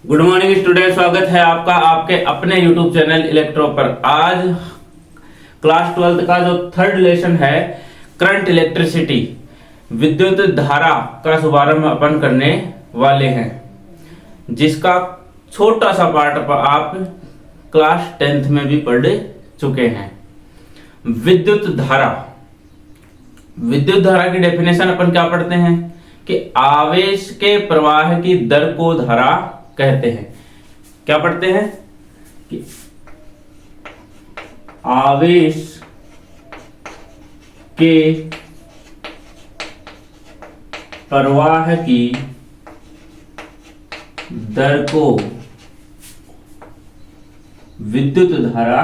Good morning student, स्वागत है आपका आपके अपने यूट्यूब चैनल इलेक्ट्रो पर। आज क्लास 12 का जो थर्ड लेसन है करंट इलेक्ट्रिसिटी विद्युत धारा का शुभारंभ अपन करने वाले हैं, जिसका छोटा सा पार्ट आप क्लास 10th में भी पढ़ चुके हैं। विद्युत धारा की डेफिनेशन अपन क्या पढ़ते हैं कि आवेश के प्रवाह की दर को धारा कहते हैं। क्या पढ़ते हैं कि आवेश के प्रवाह की दर को विद्युत धारा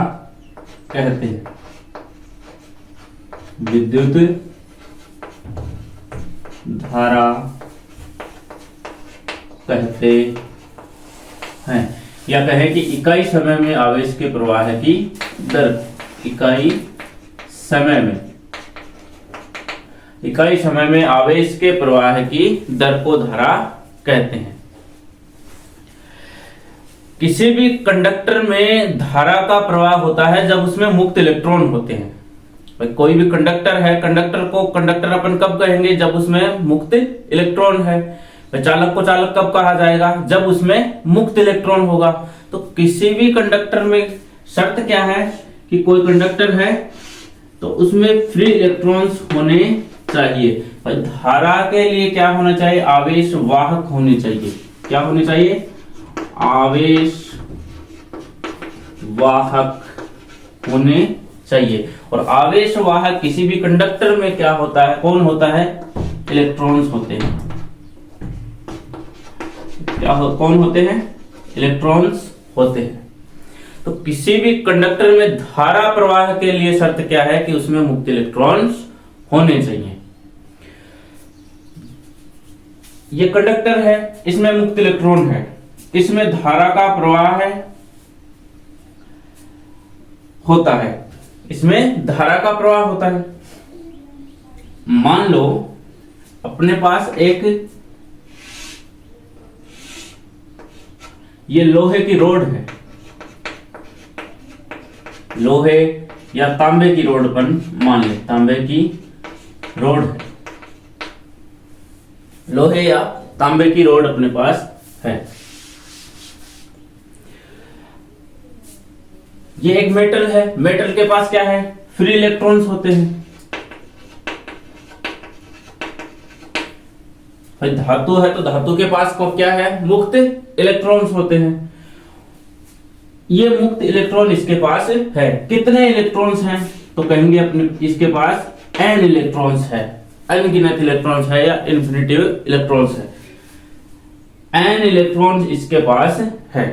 कहते हैं। विद्युत धारा कहते हैं, या कहें कि इकाई समय में आवेश के प्रवाह की दर, इकाई समय में आवेश के प्रवाह की दर को धारा कहते हैं। किसी भी कंडक्टर में धारा का प्रवाह होता है जब उसमें मुक्त इलेक्ट्रॉन होते हैं। कोई भी कंडक्टर है, कंडक्टर को कंडक्टर अपन कब कहेंगे? जब उसमें मुक्त इलेक्ट्रॉन है। चालक को चालक कब कहा जाएगा? जब उसमें मुक्त इलेक्ट्रॉन होगा। तो किसी भी कंडक्टर में शर्त क्या है कि कोई कंडक्टर है तो उसमें फ्री इलेक्ट्रॉन्स होने चाहिए। और धारा के लिए क्या होना चाहिए? आवेश वाहक होने चाहिए। क्या होने चाहिए? आवेश वाहक होने चाहिए। और आवेश वाहक किसी भी कंडक्टर में क्या होता है? कौन होता है? इलेक्ट्रॉन्स होते हैं। कौन होते हैं? इलेक्ट्रॉन्स होते हैं। तो किसी भी कंडक्टर में धारा प्रवाह के लिए शर्त क्या है कि उसमें मुक्त इलेक्ट्रॉन्स होने चाहिए। ये कंडक्टर है, इसमें मुक्त इलेक्ट्रॉन है, इसमें धारा का प्रवाह होता है, इसमें धारा का प्रवाह होता है। मान लो अपने पास एक ये लोहे की रोड है, लोहे या तांबे की रोड अपन मान ले, तांबे की रोड है, लोहे या तांबे की रोड अपने पास है। ये एक मेटल है, मेटल के पास क्या है? फ्री इलेक्ट्रॉन्स होते हैं। भाई धातु है तो धातु के पास को क्या है? मुक्त इलेक्ट्रॉन्स होते हैं। ये मुक्त इलेक्ट्रॉन इसके पास है। कितने इलेक्ट्रॉन्स हैं? तो कहेंगे अपने इसके पास n इलेक्ट्रॉन्स है, अनगिनत इलेक्ट्रॉन्स है या इन्फिनिटिव इलेक्ट्रॉन्स है। n इलेक्ट्रॉन्स इसके पास है।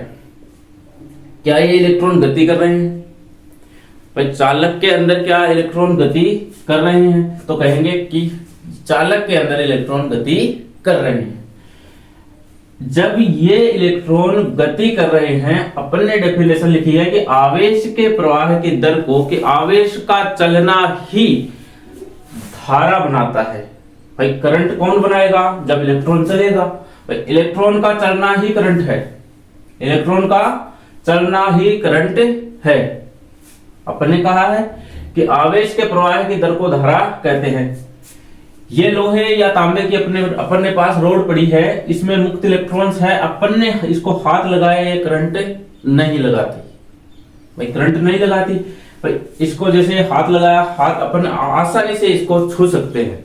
क्या ये इलेक्ट्रॉन गति कर रहे हैं? भाई चालक के अंदर क्या इलेक्ट्रॉन गति कर रहे हैं? तो कहेंगे कि चालक के अंदर इलेक्ट्रॉन गति कर रहे हैं। जब ये इलेक्ट्रॉन गति कर रहे हैं, अपन ने डेफिनेशन लिखी है कि आवेश के प्रवाह की दर को, कि आवेश का चलना ही धारा बनाता है। भाई करंट कौन बनाएगा? जब इलेक्ट्रॉन चलेगा। भाई इलेक्ट्रॉन का चलना ही करंट है, इलेक्ट्रॉन का चलना ही करंट है। अपन ने कहा है कि आवेश के प्रवाह की दर को धारा कहते हैं। ये लोहे या तांबे की अपन ने पास रोड पड़ी है, इसमें मुक्त इलेक्ट्रॉन्स है, अपन ने इसको हाथ लगाया, ये करंट नहीं लगाती। भाई करंट नहीं लगाती। भाई इसको जैसे हाथ लगाया, हाथ अपन आसानी से इसको छू सकते हैं।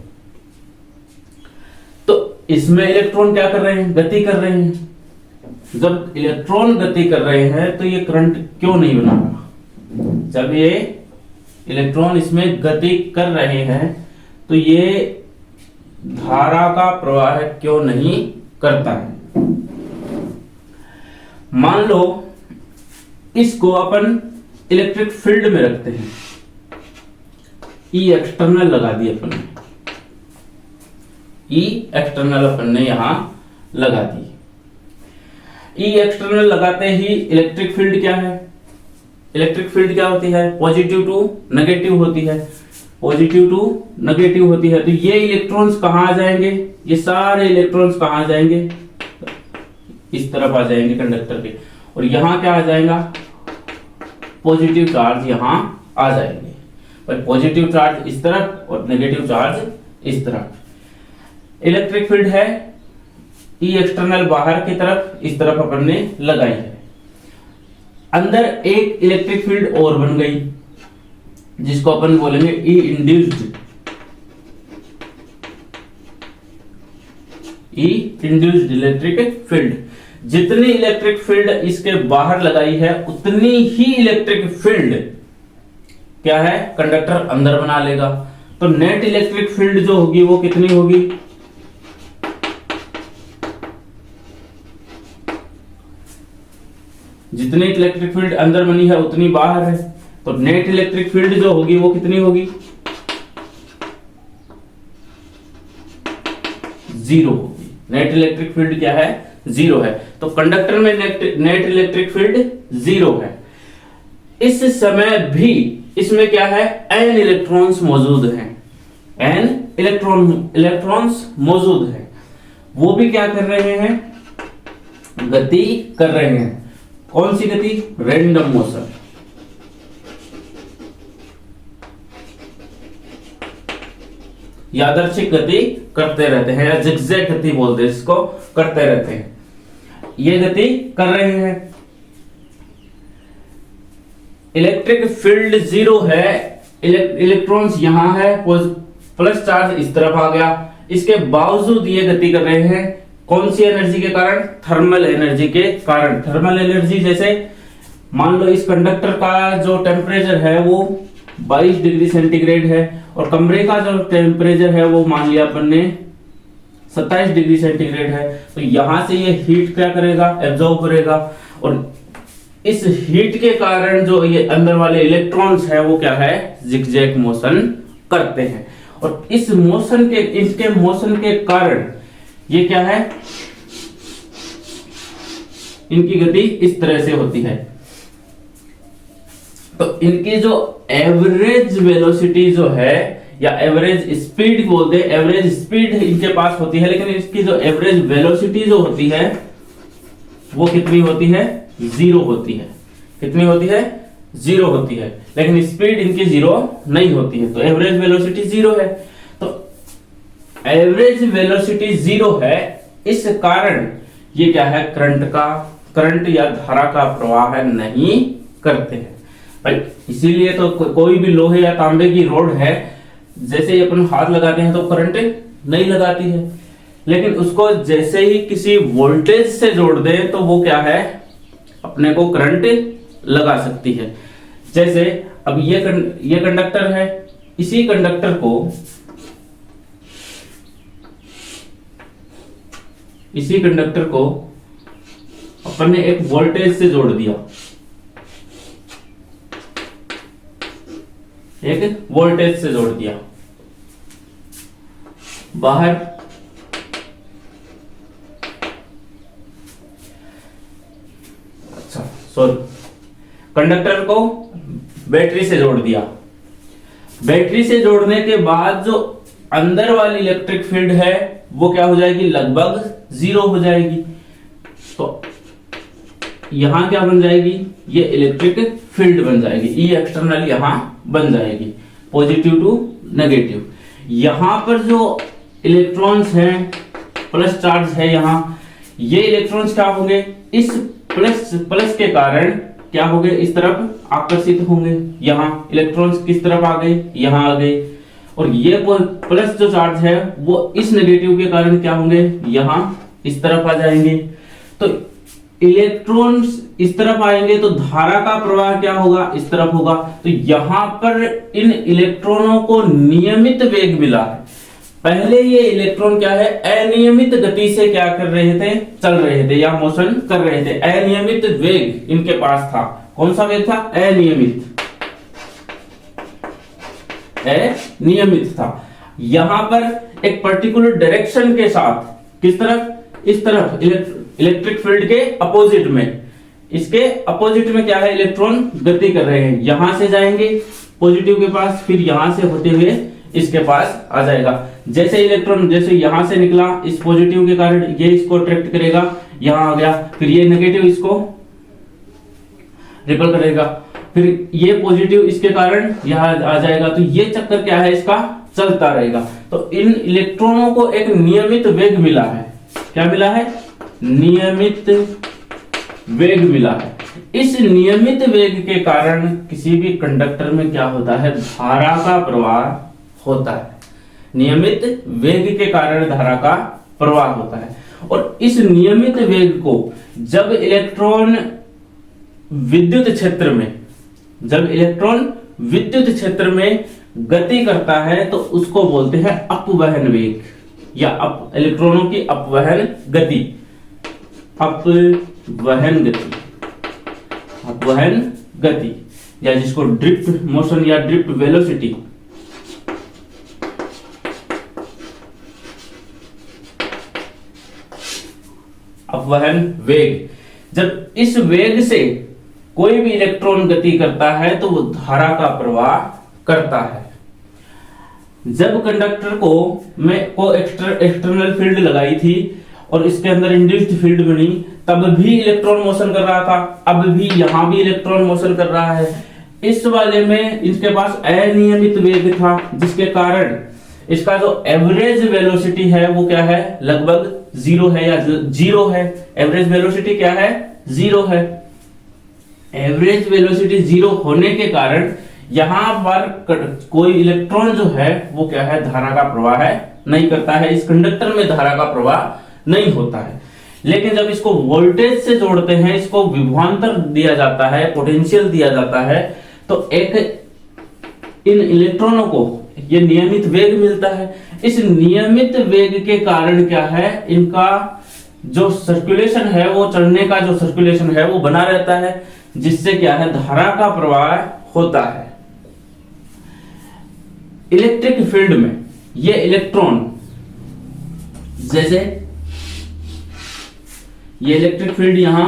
तो इसमें इलेक्ट्रॉन क्या कर रहे हैं? गति कर रहे हैं। जब इलेक्ट्रॉन गति कर रहे हैं तो ये करंट क्यों नहीं बना रहा? जब ये इलेक्ट्रॉन इसमें गति कर रहे हैं तो ये धारा का प्रवाह क्यों नहीं करता है? मान लो इसको अपन इलेक्ट्रिक फील्ड में रखते हैं, ई एक्सटर्नल लगा दी अपन ने, ई एक्सटर्नल अपन ने यहां लगा दी। ई एक्सटर्नल लगाते ही इलेक्ट्रिक फील्ड क्या है? इलेक्ट्रिक फील्ड क्या होती है? पॉजिटिव टू नेगेटिव होती है। पॉजिटिव टू नेगेटिव होती है। तो ये इलेक्ट्रॉन्स कहां आ जाएंगे? ये सारे इलेक्ट्रॉन्स कहां आ जाएंगे? इस तरफ आ जाएंगे कंडक्टर के, और यहाँ क्या आ जाएगा, पॉजिटिव चार्ज यहाँ आ जाएंगे। पर पॉजिटिव चार्ज इस तरफ और नेगेटिव चार्ज इस तरफ। इलेक्ट्रिक फील्ड है ई एक्सटर्नल बाहर की तरफ, इस तरफ अपन ने लगाई है। अंदर एक इलेक्ट्रिक फील्ड और बन गई जिसको अपन बोलेंगे ई इंड्यूस्ड, ई इंड्यूस्ड इलेक्ट्रिक फील्ड। जितनी इलेक्ट्रिक फील्ड इसके बाहर लगाई है उतनी ही इलेक्ट्रिक फील्ड क्या है, कंडक्टर अंदर बना लेगा। तो नेट इलेक्ट्रिक फील्ड जो होगी वो कितनी होगी, जितनी इलेक्ट्रिक फील्ड अंदर बनी है उतनी बाहर है, तो नेट इलेक्ट्रिक फील्ड जो होगी वो कितनी होगी, 0 होगी। नेट इलेक्ट्रिक फील्ड क्या है, 0 है। तो कंडक्टर में नेट इलेक्ट्रिक फील्ड 0 है। इस समय भी इसमें क्या है, n इलेक्ट्रॉन्स मौजूद हैं, n इलेक्ट्रॉन्स मौजूद हैं। वो भी क्या कर रहे हैं, गति कर रहे हैं। कौन सी गति, रैंडम मोशन। यादृच्छिक गति करते रहते हैं, या जिगजैग गति बोलते हैं इसको, करते रहते हैं। ये गति कर रहे हैं। इलेक्ट्रिक फील्ड 0 है, इलेक्ट्रॉन्स यहां है, प्लस चार्ज इस तरफ आ गया। इसके बावजूद ये गति कर रहे हैं, कौन सी एनर्जी के कारण, थर्मल एनर्जी के कारण। थर्मल एनर्जी जैसे मान लो इस कंडक्टर का जो टेम्परेचर है वो 22 डिग्री सेंटीग्रेड है, और कमरे का जो टेम्परेचर है वो मान लिया अपन ने 27 डिग्री सेंटीग्रेड है। तो यहां से ये हीट क्या करेगा, एब्जॉर्ब करेगा, और इस हीट के कारण जो ये अंदर वाले इलेक्ट्रॉन्स है वो क्या है, जिगजैग मोशन करते हैं। और इस मोशन के, इसके मोशन के कारण ये क्या है, इनकी गति इस तरह से होती है। तो इनकी जो एवरेज वेलोसिटी जो है, या एवरेज स्पीड बोलते हैं, एवरेज स्पीड इनके पास होती है, लेकिन इसकी जो एवरेज वेलोसिटी जो होती है वो कितनी होती है, 0 होती है। कितनी होती है, 0 होती है। लेकिन स्पीड इनकी 0 नहीं होती है, तो एवरेज वेलोसिटी 0 है। तो एवरेज वेलोसिटी 0 है, इस कारण ये क्या है, करंट या धारा का प्रवाह नहीं करते हैं भाई। इसीलिए तो कोई भी लोहे या तांबे की रोड है, जैसे ही अपन हाथ लगाते हैं तो करंट नहीं लगाती है, लेकिन उसको जैसे ही किसी वोल्टेज से जोड़ दें तो वो क्या है, अपने को करंट लगा सकती है। जैसे अब ये कंडक्टर है, इसी कंडक्टर को अपन ने एक वोल्टेज से जोड़ दिया, एक वोल्टेज से जोड़ दिया बाहर। अच्छा सॉरी, कंडक्टर को बैटरी से जोड़ दिया। बैटरी से जोड़ने के बाद जो अंदर वाली इलेक्ट्रिक फील्ड है वो क्या हो जाएगी, लगभग 0 हो जाएगी। तो यहां क्या बन जाएगी, ये इलेक्ट्रिक फील्ड बन जाएगी, ई एक्सटर्नल यहां बन जाएगी, पॉजिटिव टू नेगेटिव। यहां पर जो इलेक्ट्रॉन्स हैं, प्लस चार्ज है यहां, ये इलेक्ट्रॉन्स क्या होंगे, इस प्लस के कारण क्या होंगे, इस तरफ आकर्षित होंगे। यहां इलेक्ट्रॉन्स किस तरफ आ गए, यहां आ गए। और ये प्लस जो चार्ज है वो इस नेगेटिव के कारण क्या होंगे, यहां इस तरफ आ जाएंगे। तो इलेक्ट्रॉन्स इस तरफ आएंगे तो धारा का प्रवाह क्या होगा, इस तरफ होगा। तो यहां पर इन इलेक्ट्रॉनों को नियमित वेग मिला है। पहले ये इलेक्ट्रॉन क्या है, अनियमित गति से क्या कर रहे थे, चल रहे थे या मोशन कर रहे थे। अनियमित वेग इनके पास था। कौन सा वेग था, अनियमित था। यहां पर एक पर्टिकुलर डायरेक्शन के साथ, किस तरफ, इस तरफ, इलेक्ट्रिक फील्ड के अपोजिट में, इसके अपोजिट में क्या है, इलेक्ट्रॉन गति कर रहे हैं। यहां से जाएंगे पॉजिटिव के पास, फिर यहां से होते हुए इसके पास आ जाएगा। जैसे इलेक्ट्रॉन जैसे यहां से निकला, इस पॉजिटिव के कारण ये इसको अट्रैक्ट करेगा, यहां आ गया, फिर ये नेगेटिव इसको रिपल करेगा, फिर ये पॉजिटिव इसके कारण यहां आ जाएगा। तो ये चक्कर क्या है इसका, चलता रहेगा। तो इन इलेक्ट्रॉनों को एक नियमित वेग मिला है। क्या मिला है, नियमित वेग मिला है। इस नियमित वेग के कारण किसी भी कंडक्टर में क्या होता है, धारा का प्रवाह होता है। नियमित वेग के कारण धारा का प्रवाह होता है। और इस नियमित वेग को जब इलेक्ट्रॉन विद्युत क्षेत्र में, जब इलेक्ट्रॉन विद्युत क्षेत्र में गति करता है तो उसको बोलते हैं अपवहन वेग, या इलेक्ट्रॉनों की अपवहन गति, अपवहन गति, अपवहन गति, या जिसको ड्रिफ्ट मोशन या ड्रिफ्ट वेलोसिटी। अपवहन वेग, जब इस वेग से कोई भी इलेक्ट्रॉन गति करता है तो वो धारा का प्रवाह करता है। जब कंडक्टर को एक्सटर्नल फील्ड लगाई थी और इसके अंदर इंड्यूस्ड फील्ड बनी, तब भी इलेक्ट्रॉन मोशन कर रहा था, अब भी यहां भी इलेक्ट्रॉन मोशन कर रहा है। इस वाले में इनके पास अनियमित वेग था, जिसके कारण इसका जो एवरेज वेलोसिटी है वो क्या है, लगभग जीरो है या जीरो है। एवरेज वेलोसिटी क्या है, जीरो है। एवरेज वेलोसिटी जीरो होने के कारण यहां पर कोई इलेक्ट्रॉन जो है वो क्या है, धारा का प्रवाह है नहीं करता है। इस कंडक्टर में धारा का प्रवाह नहीं होता है। लेकिन जब इसको वोल्टेज से जोड़ते हैं, इसको विभवांतर दिया जाता है, पोटेंशियल दिया जाता है, तो एक इन इलेक्ट्रॉनों को ये नियमित वेग मिलता है। इस नियमित वेग के कारण क्या है, इनका जो सर्कुलेशन है, वो चलने का जो सर्कुलेशन है वो बना रहता है, जिससे क्या है, धारा का प्रवाह होता है। इलेक्ट्रिक फील्ड में ये इलेक्ट्रॉन, जैसे ये इलेक्ट्रिक फील्ड यहां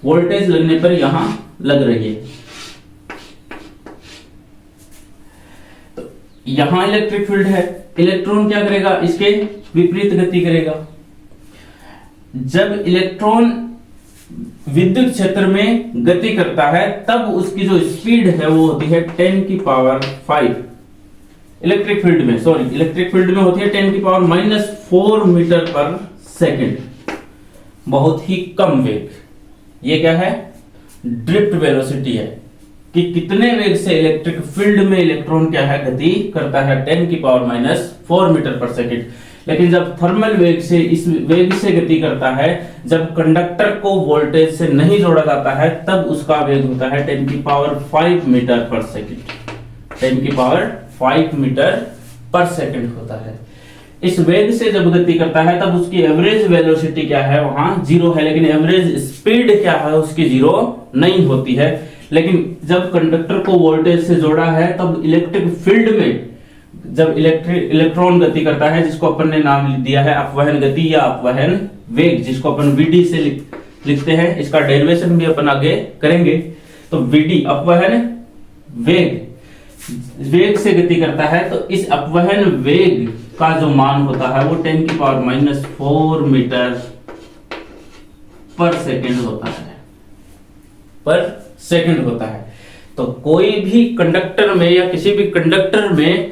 वोल्टेज लगने पर यहां लग रही है, तो यहां इलेक्ट्रिक फील्ड है। इलेक्ट्रॉन क्या करेगा, इसके विपरीत गति करेगा। जब इलेक्ट्रॉन विद्युत क्षेत्र में गति करता है तब उसकी जो स्पीड है वो होती है 10 की पावर 5। इलेक्ट्रिक फील्ड में होती है 10 की पावर -4 मीटर पर सेकंड, बहुत ही कम वेग। ये क्या है, ड्रिफ्ट वेलोसिटी है कि कितने वेग से इलेक्ट्रिक फील्ड में इलेक्ट्रॉन क्या है, गति करता है, 10 की पावर -4 मीटर पर सेकंड। लेकिन जब थर्मल वेग से, इस वेग से गति करता है, जब कंडक्टर को वोल्टेज से नहीं जोड़ा जाता है, तब उसका वेग होता है 10 की पावर 5 मीटर पर सेकंड। 10 की पावर 5 मीटर पर सेकंड होता है। इस वेग से जब गति करता है तब उसकी एवरेज वेलोसिटी क्या है, वहां जीरो है, लेकिन एवरेज स्पीड क्या है, उसकी जीरो नहीं होती है। लेकिन जब कंडक्टर को वोल्टेज से जोड़ा है तब इलेक्ट्रिक फील्ड में जब इलेक्ट्रॉन गति करता है, जिसको अपन ने नाम दिया है अपवहन गति या अपवहन वेग, जिसको अपन वीडी से लिखते हैं, इसका डेरिवेशन भी अपन आगे करेंगे। तो वीडी अपवहन वेग से गति करता है, तो इस अपवहन वेग का जो मान होता है वो 10 की पावर -4 मीटर पर सेकंड होता है। तो कोई भी कंडक्टर में या किसी भी कंडक्टर में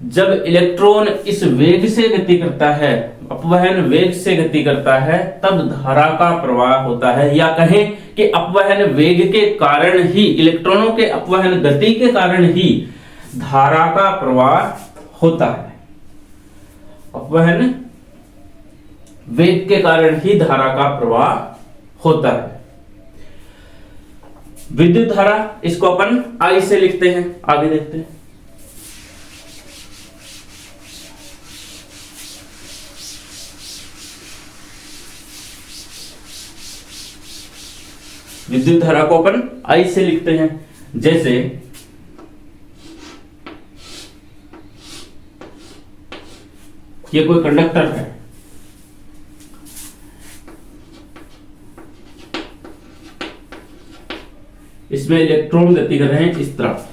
जब इलेक्ट्रॉन इस वेग से गति करता है, अपवहन वेग से गति करता है, तब धारा का प्रवाह होता है। या कहें कि अपवहन वेग के कारण ही, इलेक्ट्रॉनों के अपवहन गति के कारण ही धारा का प्रवाह होता है। अपवहन वेग के कारण ही धारा का प्रवाह होता है। विद्युत धारा, इसको अपन I से लिखते हैं, आगे देखते हैं। विद्युत धारा को अपन I से लिखते हैं। जैसे ये कोई कंडक्टर है, इसमें इलेक्ट्रॉन गति कर रहे हैं इस तरफ।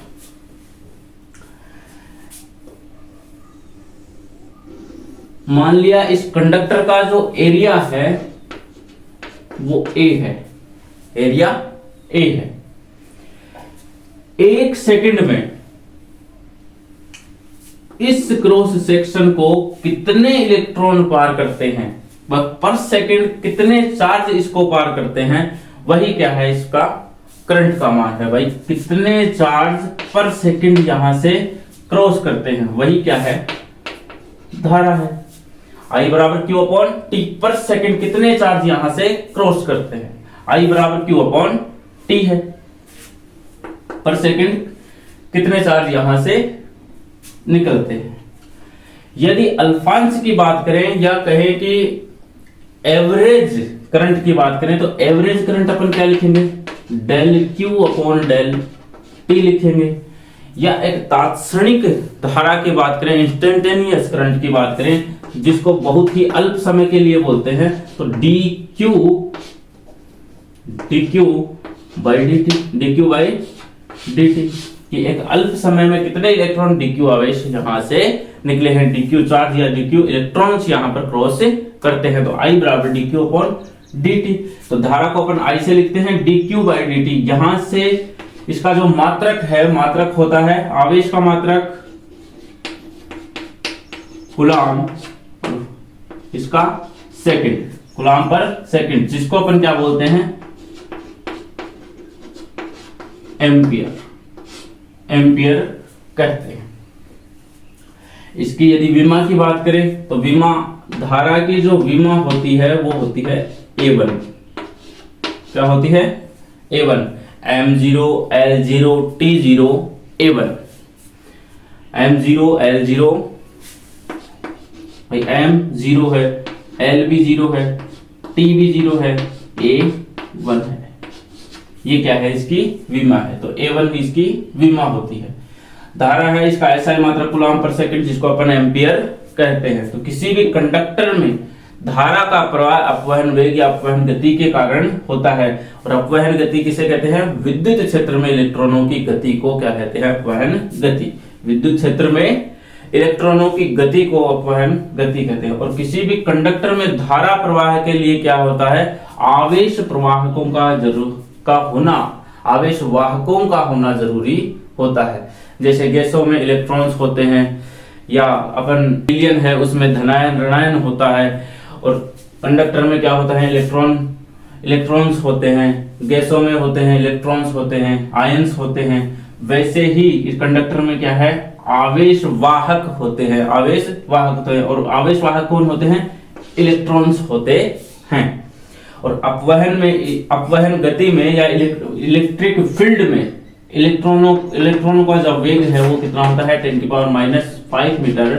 मान लिया इस कंडक्टर का जो एरिया है वो ए है, एरिया ए है। 1 सेकंड में इस क्रॉस सेक्शन को कितने इलेक्ट्रॉन पार करते हैं, पर सेकंड कितने चार्ज इसको पार करते हैं, वही क्या है इसका करंट का मान है भाई। कितने चार्ज पर सेकंड यहां से क्रॉस करते हैं, वही क्या है धारा है। आई बराबर क्यू अपॉन टी, पर सेकंड कितने चार्ज यहां से क्रॉस करते हैं, आई बराबर क्यू अपॉन टी है। पर सेकंड कितने चार्ज यहां से निकलते हैं। यदि अल्फांश की बात करें या कहें कि एवरेज करंट की बात करें, तो एवरेज करंट अपन क्या लिखेंगे, del Q upon del T लिखेंगे। या एक तात्क्षणिक धारा की बात करें, इंस्टेंटेनियस करंट की बात करें, जिसको बहुत ही अल्प समय के लिए बोलते हैं, तो D Q by D T, कि एक अल्प समय में कितने इलेक्ट्रॉन डीक्यू आवेश यहां से निकले हैं, डीक्यू चार्ज या डीक्यू इलेक्ट्रॉन्स यहां पर क्रॉस करते हैं। तो आई बराबर डीक्यू अपॉन dt। तो धारा को अपन I से लिखते हैं dq बाई dt। यहां से इसका जो मात्रक है, मात्रक होता है आवेश का मात्रक कूलाम, इसका सेकंड, कूलाम पर सेकंड, जिसको अपन क्या बोलते हैं एम्पियर, एम्पियर कहते हैं। इसकी यदि विमा की बात करें तो विमा, धारा की जो विमा होती है वो होती है A1। क्या होती है A1, M0 L0 T0 A1, M0 L0 भाई M 0 है, L भी 0 है, T भी 0 है, A1 है। ये क्या है इसकी विमा है, तो A1 इसकी विमा होती है। धारा है इसका ऐसा मात्रा कूलम पर सेकंड, जिसको अपन एम्पियर कहते हैं। तो किसी भी कंडक्टर में धारा का प्रवाह अपवहन वेग या अपवहन गति के कारण होता है। और अपवहन गति किसे कहते हैं, विद्युत क्षेत्र में इलेक्ट्रॉनों की गति को क्या कहते हैं, अपवहन गति। विद्युत क्षेत्र में इलेक्ट्रॉनों की गति को अपवहन गति कहते हैं। और किसी भी कंडक्टर में धारा प्रवाह के लिए क्या होता है, आवेश प्रवाहकों का होना, आवेश वाहकों का होना जरूरी होता है। जैसे गैसों में इलेक्ट्रॉन्स होते हैं, या अपन हीलियम है उसमें धनायन ऋणायन होता है, और कंडक्टर में क्या होता है, इलेक्ट्रॉन्स होते हैं, गैसों में होते हैं इलेक्ट्रॉन्स होते हैं, आयंस होते हैं। वैसे ही इस कंडक्टर में क्या है, आवेश वाहक होते हैं, आवेश वाहक होते हैं। और आवेश वाहक कौन होते हैं, इलेक्ट्रॉन्स होते हैं। और अपवहन गति में या इलेक्ट्रिक फील्ड में इलेक्ट्रॉनों का जो वेग है वो कितना होता है, 10⁻⁵ मीटर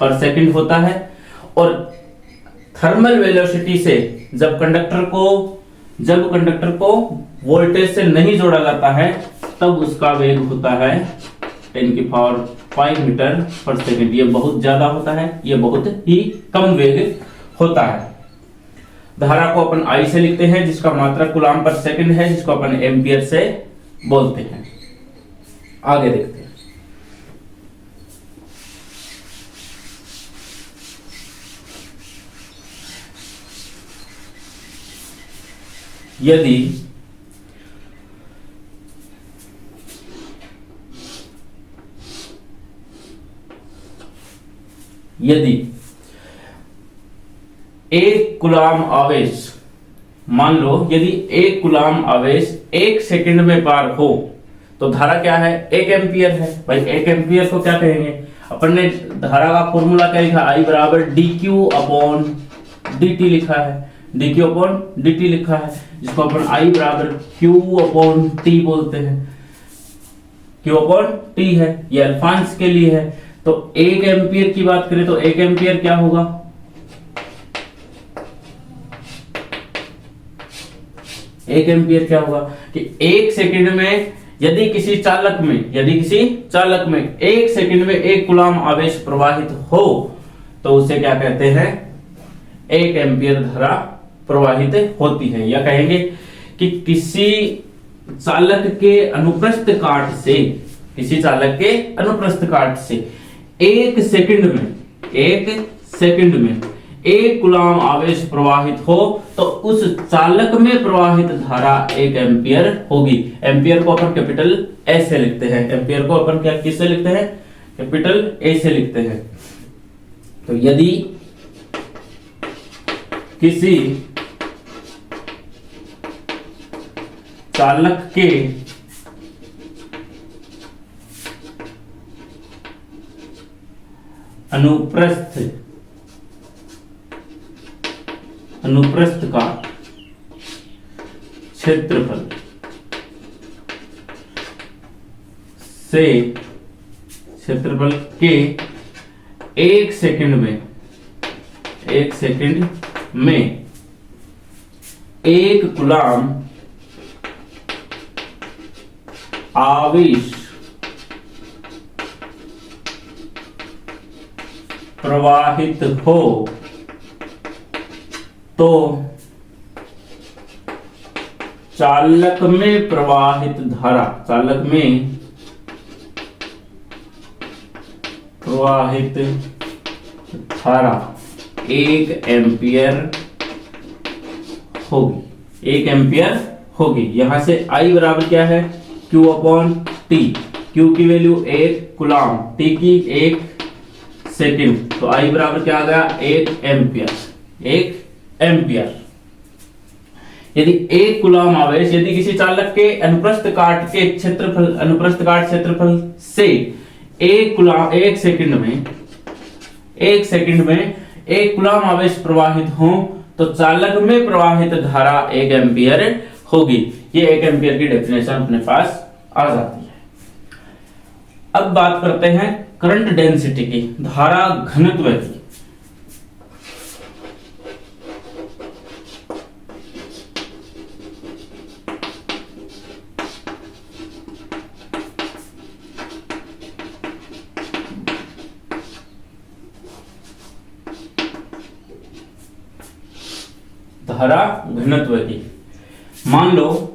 पर सेकंड होता है। और थर्मल वेलोसिटी से जब कंडक्टर को वोल्टेज से नहीं जोड़ा जाता है, तब उसका वेग होता है 10⁵ मीटर पर सेकंड। ये बहुत ज्यादा होता है, ये बहुत ही कम वेग होता है। धारा को अपन I से लिखते हैं, जिसका मात्रक कूलम पर सेकंड है, जिसको अपन एम्पियर से बोलते हैं। आगे देखते हैं। यदि एक कूलम आवेश, मान लो यदि एक कूलम आवेश 1 सेकंड में पार हो, तो धारा क्या है, 1 एम्पियर है। भाई 1 एम्पियर को क्या कहेंगे, अपन ने धारा का फॉर्मूला क्या लिखा, I बराबर dq अपॉन dt लिखा है, dq अपॉन dt लिखा है, जिसको अपन I बराबर q अपॉन t बोलते हैं। q अपॉन t है, ये अल्फांश के लिए है। तो 1 एम्पियर की बात करें तो 1 एम्पियर क्या होगा, 1 एम्पियर क्या होगा कि 1 सेकंड में यदि किसी चालक में 1 सेकंड में 1 कूलम आवेश प्रवाहित हो, तो उसे क्या कहते हैं, 1 एम्पियर धारा प्रवाहित होती है। या कहेंगे कि किसी चालक के अनुप्रस्थ काट से 1 सेकंड में 1 कूलम आवेश प्रवाहित हो तो उस चालक में प्रवाहित धारा 1 एम्पियर होगी। एम्पियर को अपन कैपिटल ए से लिखते हैं। एम्पियर को अपन क्या किससे लिखते हैं? कैपिटल ए से लिखते हैं। तो यदि किसी चालक के अनुप्रस्थ का क्षेत्रफल के 1 सेकंड में 1 कूलम आवेश प्रवाहित हो तो चालक में प्रवाहित धारा 1 एम्पियर होगी। यहां से I बराबर क्या है? Q upon T। Q की वैल्यू 1 कूलम, T की 1 सेकंड, तो I बराबर क्या आ गया? 1 एम्पियर। यदि 1 कूलम आवेश यदि किसी चालक के अनुप्रस्थ काट क्षेत्रफल से 1 सेकंड में 1 कूलम आवेश प्रवाहित हो तो चालक में प्रवाहित धारा 1 एम्पियर होगी। ये 1 एम्पियर की डेफिनेशन अपने पास आ जाती है। अब बात करते हैं करंट डेंसिटी की, धारा घनत्व की। धारा घनत्व की, मान लो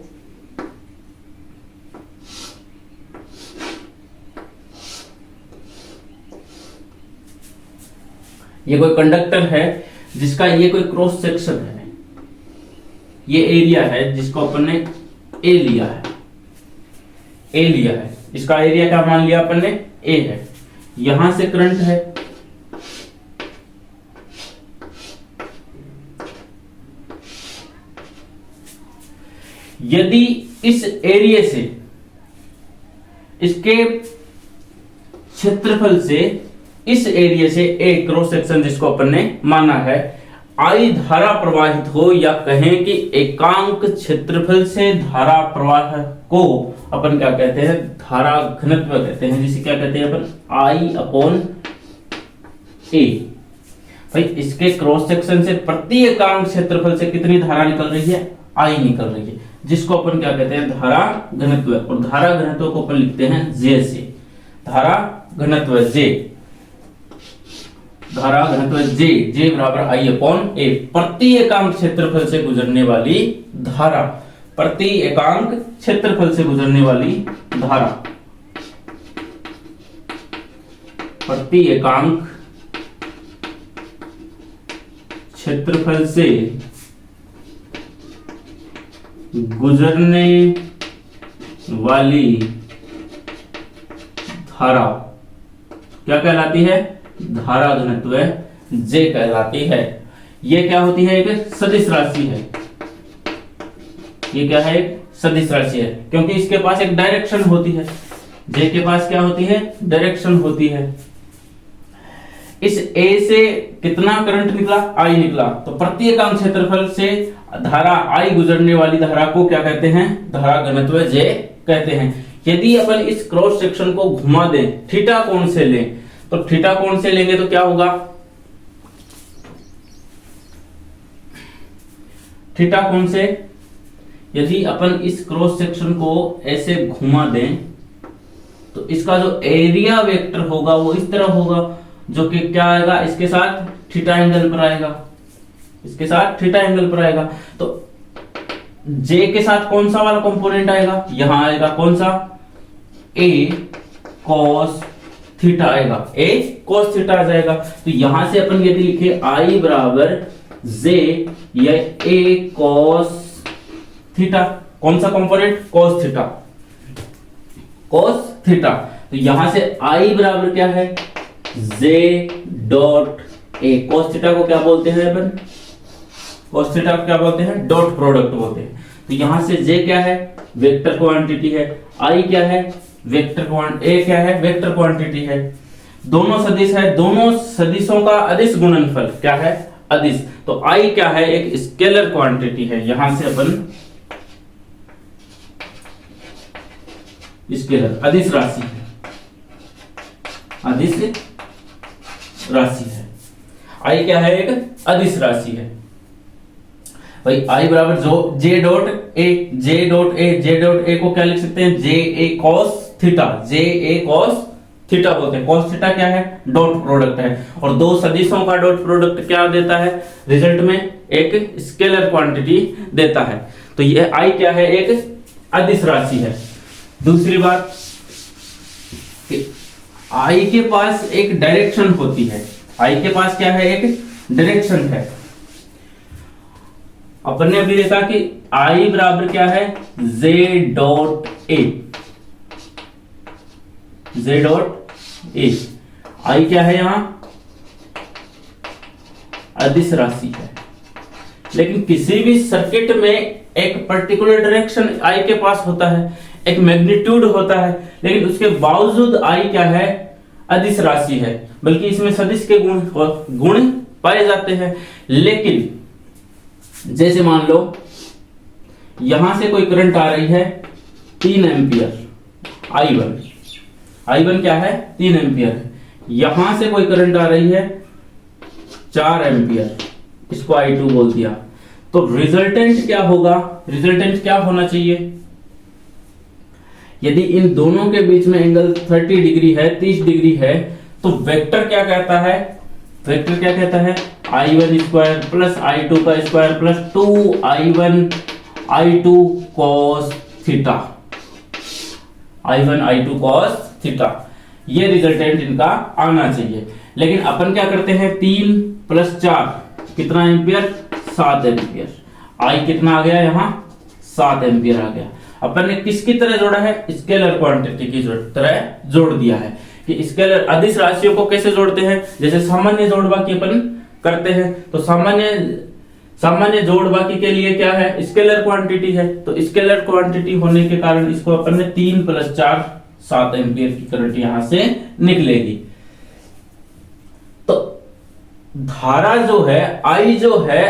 ये कोई कंडक्टर है जिसका ये कोई क्रॉस सेक्शन है, ये एरिया है जिसको अपन ने ए लिया है। इसका एरिया क्या मान लिया अपन ने? ए है। यहां से करंट है, यदि इस एरिया से इसके क्षेत्रफल से इस एरिया से ए क्रॉस सेक्शन जिसको अपन ने माना है, आई धारा प्रवाहित हो, या कहें कि एकांक क्षेत्रफल से धारा प्रवाह को अपन क्या कहते हैं? धारा घनत्व कहते हैं, जिसे क्या कहते हैं अपन? आई अपॉन ए। भाई इसके क्रॉस सेक्शन से प्रति एकांक क्षेत्रफल से कितनी धारा निकल रही है? आई निकल रही है, जिसको अपन क्या कहते हैं? धारा घनत्व। और धारा घनत्व को अपन लिखते हैं जे से। धारा घनत्व जे बराबर आई अपॉन ए। प्रति एकांक क्षेत्रफल से गुजरने वाली धारा, प्रति एकांक क्षेत्रफल से गुजरने वाली धारा, प्रति एकांक क्षेत्रफल से गुजरने वाली धारा क्या कहलाती है? धारा घनत्व जे कहलाती है। ये क्या होती है? एक सदिश राशि है। ये क्या है? एक सदिश राशि है, क्योंकि इसके पास एक डायरेक्शन होती है। जे के पास क्या होती है? डायरेक्शन होती है। इस ए से कितना करंट निकला? आई निकला। तो प्रति एकांक क्षेत्रफल से धारा आई गुजरने वाली धारा को क्या कहते हैं? धारा घनत्व जे कहते हैं। यदि अपन इस क्रॉस सेक्शन को घुमा दें, थीटा कोण से लें, तो थीटा कोण से लेंगे तो क्या होगा? थीटा कोण से यदि अपन इस क्रॉस सेक्शन को ऐसे घुमा दें तो इसका जो एरिया वेक्टर होगा वो इस तरह होगा, जो कि क्या आएगा? इसके साथ थीटा एंगल पर आएगा। इसके साथ थीटा एंगल पर आएगा। तो जे के साथ कौन सा वाला कंपोनेंट आएगा? यहां आएगा कौन सा? ए कॉस थीटा आएगा, a cos थीटा आ जाएगा। तो यहां से अपन यदि लिखे I बराबर J या a cos थीटा, कौन सा component? cos theta, cos theta. तो यहां से I बराबर क्या है? J dot a। cos theta को क्या बोलते हैं अपन? cos थीटा को क्या बोलते हैं? डॉट प्रोडक्ट बोलते हैं। तो यहां से J क्या है? वेक्टर क्वांटिटी है। I क्या है? Vector quantity. A क्या है? वेक्टर क्वांटिटी है। दोनों सदिश है, दोनों सदिशों का अदिश गुणनफल क्या है? अदिश। तो I क्या है? एक स्केलर क्वांटिटी है। यहां से अपन स्केलर अदिश राशि है, अदिश राशि है। I क्या है? एक अदिश राशि है भाई। I बराबर जो J dot A, J dot A, J dot A को क्या लिख सकते हैं? J A cos theta, J A cos theta बोलते हैं। cos थीटा क्या है? डॉट प्रोडक्ट है। और दो सदिशों का डॉट प्रोडक्ट क्या देता है? रिजल्ट में एक स्केलर क्वांटिटी देता है। तो ये I क्या है? एक अदिश राशि है। दूसरी बात कि I के पास एक डायरेक्शन होती है। I के पास क्या है? एक डायरेक्शन है। अपन ने अभी देखा कि I बराबर क्या है? J dot A, J dot A। I क्या है? यहां अदिश राशि है। लेकिन किसी भी सर्किट में एक पर्टिकुलर डायरेक्शन I के पास होता है, एक मैग्नीट्यूड होता है, लेकिन उसके बावजूद I क्या है? अदिश राशि है। बल्कि इसमें सदिश के गुण पाए जाते हैं। लेकिन जैसे मान लो यहां से कोई करंट आ रही है 3 एम्पियर, I1 क्या है? 3 एम्पियर है। यहां से कोई करंट आ रही है 4 एम्पियर, इसको I2 बोल दिया। तो रिजल्टेंट क्या होगा? रिजल्टेंट क्या होना चाहिए? यदि इन दोनों के बीच में एंगल 30 डिग्री है, 30 डिग्री है, तो वेक्टर क्या कहता है? वेक्टर क्या कहता है? I1 स्क्वायर प्लस I2 का square plus 2I1 I2 cos theta, I1 I2 cos theta. ये रिजल्टेंट इनका आना चाहिए। लेकिन अपन क्या करते हैं? 3 प्लस 4 कितना एम्पियर? 7 एम्पियर। I कितना आ गया? यहां 7 एम्पियर आ गया। अपन ने किसकी तरह जोड़ा है? स्केलर क्वांटिटी की तरह जोड़ दिया है। कि स्केलर अदिश राशियों को कैसे जोड़ते हैं? जैसे सामान्य जोड़ बाकी अपन करते हैं। तो सामान्य जोड़ बाकी के लिए क्या है? स्केलर क्वांटिटी है। तो स्केलर क्वांटिटी होने के कारण इसको अपन ने 3 प्लस 4 7 एम्पियर की करंट यहां से निकलेगी। तो धारा जो है, I जो है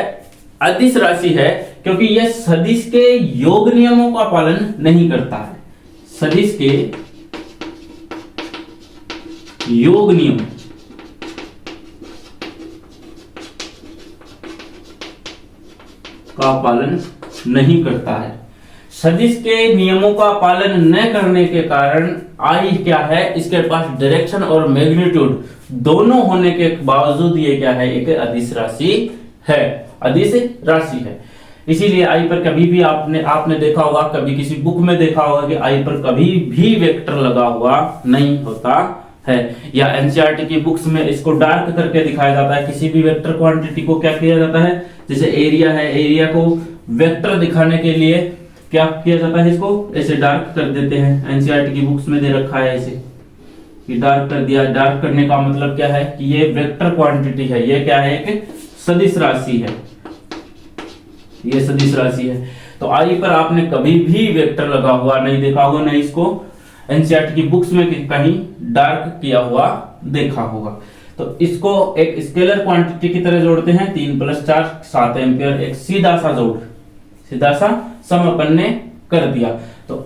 अदिश राशि है, क्योंकि यह सदिश के योग नियमों का पालन नहीं करता है। सदिश के योग नियम का पालन नहीं करता है। सदिश के नियमों का पालन न करने के कारण I क्या है? इसके पास डायरेक्शन और मैग्नीट्यूड दोनों होने के बावजूद ये क्या है? एक अदिश राशि है, अदिश राशि है। इसीलिए I पर कभी भी आपने देखा होगा, कभी किसी बुक में देखा होगा कि I पर कभी भी वेक्टर लगा हुआ नहीं होता है। या एनसीईआरटी की बुक्स में इसको डार्क करके दिखाया जाता है। किसी भी वेक्टर क्वांटिटी को क्या किया जाता है? जैसे एरिया है, एरिया को वेक्टर दिखाने के लिए क्या किया जाता है? इसको ऐसे डार्क कर देते हैं। एनसीईआरटी की बुक्स में दे रखा है ऐसे कि डार्क कर दिया। डार्क करने का मतलब क्या है? कि ये वेक्टर क्वांटिटी है। ये क्या है? एक सदिश राशि है। ये सदिश राशि है। तो I पर आपने कभी भी वेक्टर लगा हुआ नहीं देखा होगा, नहीं इसको एनसीईआरटी की बुक्स में कहीं डार्क किया हुआ देखा होगा। तो इसको एक स्केलर क्वांटिटी की तरह जोड़ते हैं। 3 प्लस 4 7 एम्पियर, एक सीधा सा जोड़, सीधा सा सम अपन ने कर दिया। तो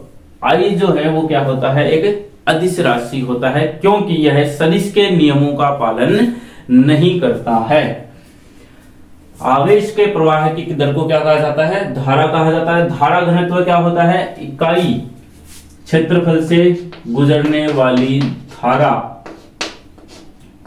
I जो है वो क्या होता है? एक अदिश राशि होता है, क्योंकि यह सदिश के नियमों का पालन नहीं करता है। आवेश के प्रवाह की दर को क्या कहा जाता है? धारा कहा जाता है। धारा घनत्व क्या होता है? इकाई क्षेत्रफल से गुजरने वाली धारा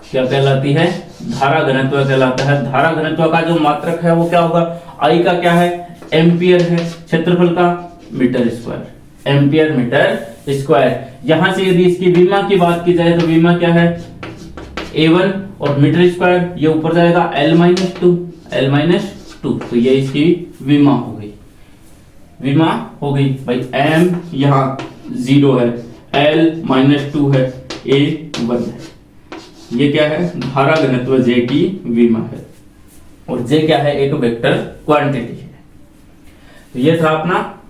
क्या कहलाती है? धारा घनत्व कहलाता है। धारा घनत्व का जो मात्रक है वो क्या होगा? I का क्या है? एम्पियर है, क्षेत्रफल का metre square, ampere metre square. यहां से यदि इसकी विमा की बात की जाए तो विमा क्या है A1 और मीटर स्क्वायर, ये ऊपर जाएगा L-2, तो ये इसकी विमा हो गई। विमा हो गई भाई। M यहाँ 0 है, L-2 है, A1 है। ये क्या है, धारा घनत्व J की विमा है, और J क्या है, एक वेक्टर क्वांटिटी है। तो ये था अपना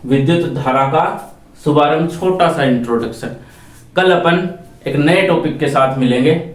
विद्युत धारा का शुभारंभ, छोटा सा इंट्रोडक्शन। कल अपन एक नए टॉपिक के साथ मिलेंगे।